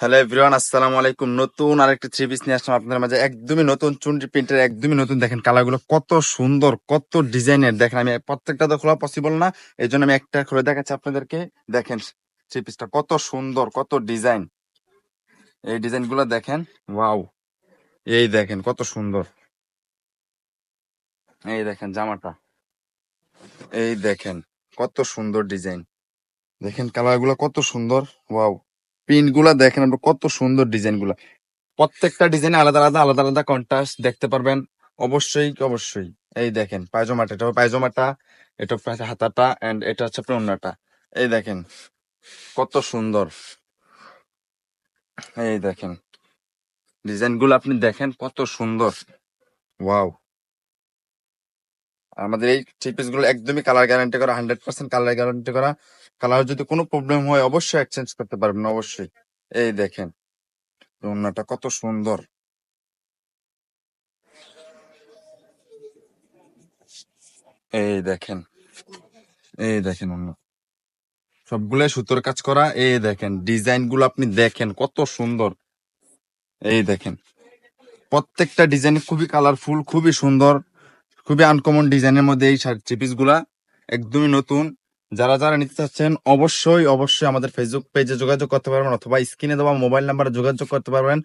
Hello everyone, আসসালামু আলাইকুম। নতুন আরেকটি থ্রি পিস নিয়ে আসলাম আপনাদের মাঝে। একদমই নতুন চুনরি প্রিন্টের, একদমই নতুন। দেখেন কালারগুলো কত সুন্দর, কত ডিজাইনের। দেখেন আমি প্রত্যেকটা তো খোলা পসিবল না, এই জন্য আমি একটা খুলে দেখাচ্ছি আপনাদেরকে। দেখেন থ্রি পিসটা কত সুন্দর, কত ডিজাইন। এই ডিজাইন গুলো দেখেন, ওয়াও। এই দেখেন কত সুন্দর। এই দেখেন জামাটা, এই দেখেন কত সুন্দর ডিজাইন। দেখেন কালার গুলো কত সুন্দর, ওয়াও। প্রিন্ট গুলা দেখেন আপনার কত সুন্দর ডিজাইন গুলা। প্রত্যেকটা ডিজাইনে আলাদা আলাদা আলাদা আলাদা কন্ট্রাস্ট দেখতে পারবেন। অবশ্যই অবশ্যই। এই দেখেন পায়জামাটা, এটা পায়জামাটা, এটা হচ্ছে হাতাটা, এন্ড এটা হচ্ছে আপনার ওড়নাটা। এই দেখেন কত সুন্দর। এই দেখেন ডিজাইন গুলো আপনি দেখেন কত সুন্দর, ওয়াও। আমাদের এই থ্রি পিস গুলো একদমই কালার গ্যারান্টি করা, 100% কালার গ্যারান্টি করা। কালার যদি কোনো প্রবলেম হয় অবশ্যই এক্সচেঞ্জ করতে পারবেন, অবশ্যই। এই দেখেন ওড়নাটা কত সুন্দর। এই দেখেন, এই দেখেন ওড়না সবগুলো সুতোর কাজ করা। এই দেখেন ডিজাইন গুলো আপনি দেখেন কত সুন্দর। এই দেখেন প্রত্যেকটা ডিজাইন খুবই কালারফুল, খুবই সুন্দর, খুবই আনকমন ডিজাইনের মধ্যে এই থ্রি পিস গুলা একদমই নতুন। যারা যারা নিতে চাচ্ছেন অবশ্যই অবশ্যই আমাদের ফেসবুক পেজে যোগাযোগ করতে পারবেন, অথবা স্ক্রিনে দেওয়া মোবাইল নাম্বারে যোগাযোগ করতে পারবেন।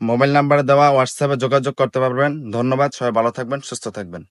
মোবাইল নাম্বারে দেওয়া হোয়াটসঅ্যাপে যোগাযোগ করতে পারবেন। ধন্যবাদ, সবাই ভালো থাকবেন, সুস্থ থাকবেন।